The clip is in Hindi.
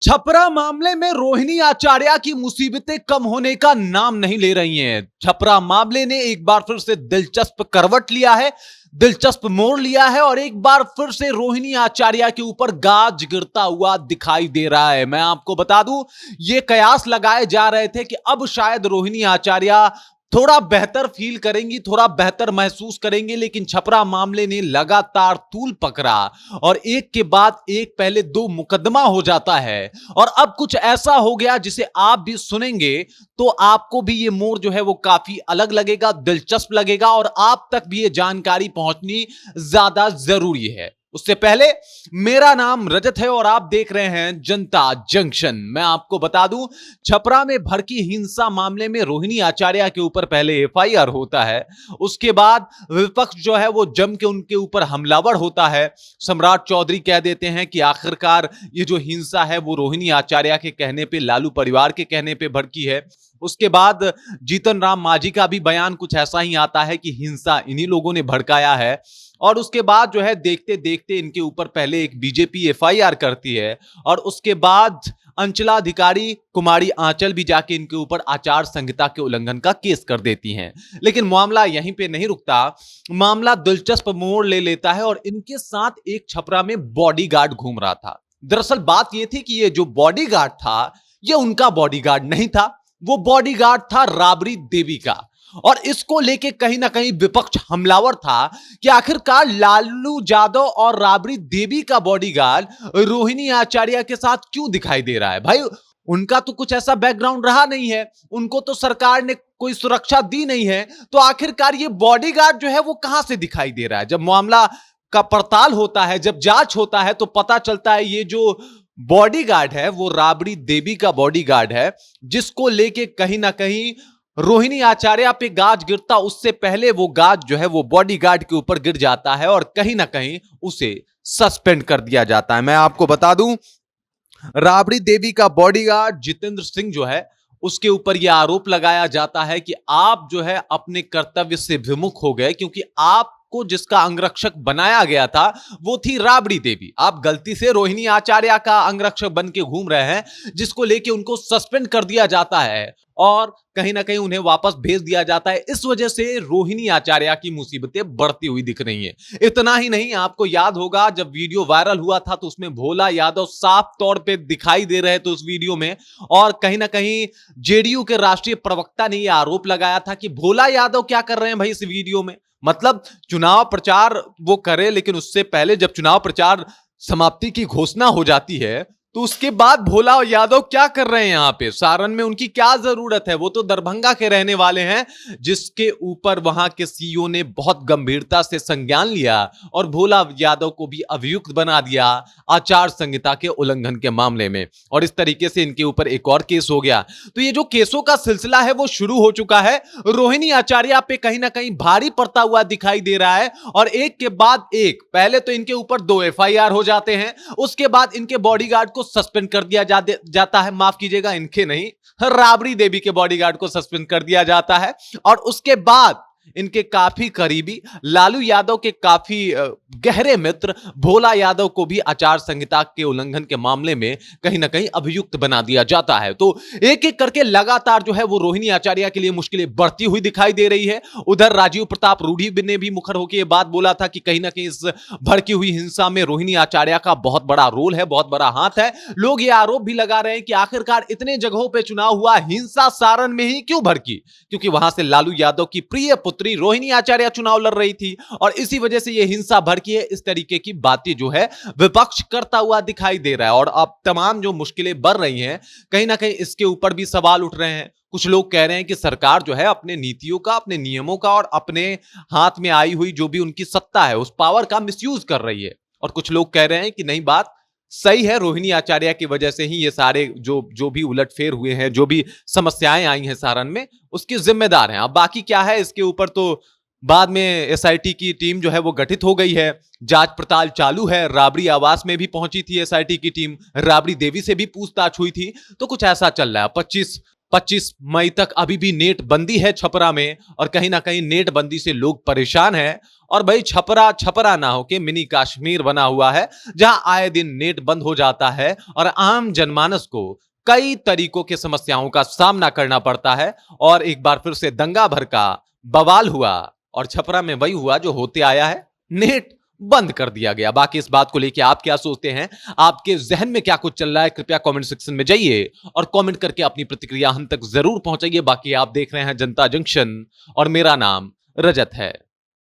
छपरा मामले में रोहिणी आचार्य की मुसीबतें कम होने का नाम नहीं ले रही हैं। छपरा मामले ने एक बार फिर से दिलचस्प करवट लिया है, दिलचस्प मोड़ लिया है और एक बार फिर से रोहिणी आचार्य के ऊपर गाज गिरता हुआ दिखाई दे रहा है। मैं आपको बता दूं, ये कयास लगाए जा रहे थे कि अब शायद रोहिणी आचार्य थोड़ा बेहतर फील करेंगी, थोड़ा बेहतर महसूस करेंगे, लेकिन छपरा मामले ने लगातार तूल पकड़ा और एक के बाद एक पहले दो मुकदमा हो जाता है और अब कुछ ऐसा हो गया जिसे आप भी सुनेंगे तो आपको भी ये मोड़ जो है वो काफी अलग लगेगा, दिलचस्प लगेगा और आप तक भी ये जानकारी पहुंचनी ज्यादा जरूरी है। उससे पहले, मेरा नाम रजत है और आप देख रहे हैं जनता जंक्शन। मैं आपको बता दूं, छपरा में भड़की हिंसा मामले में रोहिणी आचार्य के ऊपर पहले एफआईआर होता है, उसके बाद विपक्ष जो है वो जम के उनके ऊपर हमलावर होता है। सम्राट चौधरी कह देते हैं कि आखिरकार ये जो हिंसा है वो रोहिणी आचार्य के कहने पे, लालू परिवार के कहने पे भड़की है। उसके बाद जीतन राम मांझी का भी बयान कुछ ऐसा ही आता है कि हिंसा इन्हीं लोगों ने भड़काया है। और उसके बाद जो है देखते देखते इनके ऊपर पहले एक बीजेपी एफआईआर करती है और उसके बाद अंचलाधिकारी कुमारी आंचल भी जाके इनके ऊपर आचार संहिता के उल्लंघन का केस कर देती हैं। लेकिन मामला यहीं पे नहीं रुकता, मामला दिलचस्प मोड़ ले लेता है और इनके साथ एक छपरा में बॉडीगार्ड घूम रहा था। दरअसल बात यह थी कि ये जो बॉडीगार्ड था ये उनका बॉडीगार्ड नहीं था, वो बॉडीगार्ड था राबड़ी देवी का। और इसको लेके कहीं ना कहीं विपक्ष हमलावर था कि आखिरकार लालू यादव और राबड़ी देवी का बॉडीगार्ड रोहिणी आचार्य के साथ क्यों दिखाई दे रहा है। भाई, उनका तो कुछ ऐसा बैकग्राउंड रहा नहीं है, उनको तो सरकार ने कोई सुरक्षा दी नहीं है, तो आखिरकार ये बॉडीगार्ड जो है वो कहां से दिखाई दे रहा है। जब मामला का पड़ताल होता है, जब जांच होता है तो पता चलता है ये जो बॉडीगार्ड है वो राबड़ी देवी का बॉडीगार्ड है, जिसको लेके कहीं ना कहीं रोहिणी आचार्य पे गाज गिरता उससे पहले वो गाज जो है वो बॉडीगार्ड के ऊपर गिर जाता है और कहीं ना कहीं उसे सस्पेंड कर दिया जाता है। मैं आपको बता दूं, राबड़ी देवी का बॉडीगार्ड जितेंद्र सिंह जो है उसके ऊपर यह आरोप लगाया जाता है कि आप जो है अपने कर्तव्य से विमुख हो गए, क्योंकि आपको जिसका अंगरक्षक बनाया गया था वो थी राबड़ी देवी। आप गलती से रोहिणी आचार्य का अंगरक्षक बन के घूम रहे हैं, जिसको लेके उनको सस्पेंड कर दिया जाता है और कहीं ना कहीं उन्हें वापस भेज दिया जाता है। इस वजह से रोहिणी आचार्य की मुसीबतें बढ़ती हुई दिख रही हैं। इतना ही नहीं, आपको याद होगा जब वीडियो वायरल हुआ था तो उसमें भोला यादव साफ तौर पे दिखाई दे रहे थे उस वीडियो में, और कहीं ना कहीं जेडीयू के राष्ट्रीय प्रवक्ता ने यह आरोप लगाया था कि भोला यादव क्या कर रहे हैं भाई इस वीडियो में। मतलब चुनाव प्रचार वो करे, लेकिन उससे पहले जब चुनाव प्रचार समाप्ति की घोषणा हो जाती है तो उसके बाद भोला यादव क्या कर रहे हैं यहां पे सारण में, उनकी क्या जरूरत है। वो तो दरभंगा के रहने वाले हैं, जिसके ऊपर वहां के सीईओ ने बहुत गंभीरता से संज्ञान लिया और भोला यादव को भी अभियुक्त बना दिया आचार संहिता के उल्लंघन के मामले में, और इस तरीके से इनके ऊपर एक और केस हो गया। तो ये जो केसों का सिलसिला है वो शुरू हो चुका है। रोहिणी आचार्य पे कहीं ना कहीं भारी पड़ता हुआ दिखाई दे रहा है और एक के बाद एक, पहले तो इनके ऊपर 2 एफआईआर हो जाते हैं, उसके बाद इनके बॉडीगार्ड को सस्पेंड कर दिया जाता है, माफ कीजिएगा इनके नहीं, राबड़ी देवी के बॉडीगार्ड को सस्पेंड कर दिया जाता है, और उसके बाद इनके काफी करीबी लालू यादव के काफी गहरे मित्र भोला यादव को भी आचार संहिता के उल्लंघन के मामले में कहीं ना कहीं अभियुक्त बना दिया जाता है। तो एक एक करके लगातार जो है वो रोहिणी आचार्य के लिए मुश्किलें बढ़ती हुई दिखाई दे रही है। उधर राजीव प्रताप रूढ़ी ने भी मुखर होकर यह बात बोला था कि कहीं ना कहीं इस भड़की हुई हिंसा में रोहिणी आचार्य का बहुत बड़ा रोल है, बहुत बड़ा हाथ है। लोग ये आरोप भी लगा रहे हैं कि आखिरकार इतने जगहों पर चुनाव हुआ, हिंसा सारण में ही क्यों भड़की, क्योंकि वहां से लालू यादव की प्रिय पुत्री रोहिणी आचार्य चुनाव लड़ रही थी और इसी वजह से यह हिंसा भड़की है। इस तरीके की बातें जो है विपक्ष करता हुआ दिखाई दे रहा है और अब तमाम जो मुश्किलें बढ़ रही हैं, कहीं ना कहीं इसके ऊपर भी सवाल उठ रहे हैं। कुछ लोग कह रहे हैं कि सरकार जो है अपने नीतियों का, अपने नियमों का और अपने हाथ में आई हुई जो भी उनकी सत्ता है उस पावर का मिसयूज कर रही है, और कुछ लोग कह रहे हैं कि नहीं, बात सही है, रोहिणी आचार्य की वजह से ही ये सारे जो भी उलटफेर हुए हैं, जो भी समस्याएं आई हैं सारण में, उसके जिम्मेदार हैं। अब बाकी क्या है इसके ऊपर तो बाद में एसआईटी की टीम जो है वो गठित हो गई है, जांच पड़ताल चालू है। राबड़ी आवास में भी पहुंची थी एसआईटी की टीम, राबड़ी देवी से भी पूछताछ हुई थी, तो कुछ ऐसा चल रहा है। 25 25 मई तक अभी भी नेट बंदी है छपरा में, और कहीं ना कहीं नेट बंदी से लोग परेशान हैं। और भाई छपरा छपरा ना हो के मिनी कश्मीर बना हुआ है, जहां आए दिन नेट बंद हो जाता है और आम जनमानस को कई तरीकों की समस्याओं का सामना करना पड़ता है। और एक बार फिर से दंगा भर का बवाल हुआ और छपरा में वही हुआ जो होते आया है, नेट बंद कर दिया गया। बाकी इस बात को लेकर आप क्या सोचते हैं, आपके जहन में क्या कुछ चल रहा है, कृपया कमेंट सेक्शन में जाइए और कमेंट करके अपनी प्रतिक्रिया हम तक जरूर पहुंचाइए। बाकी आप देख रहे हैं जनता जंक्शन और मेरा नाम रजत है।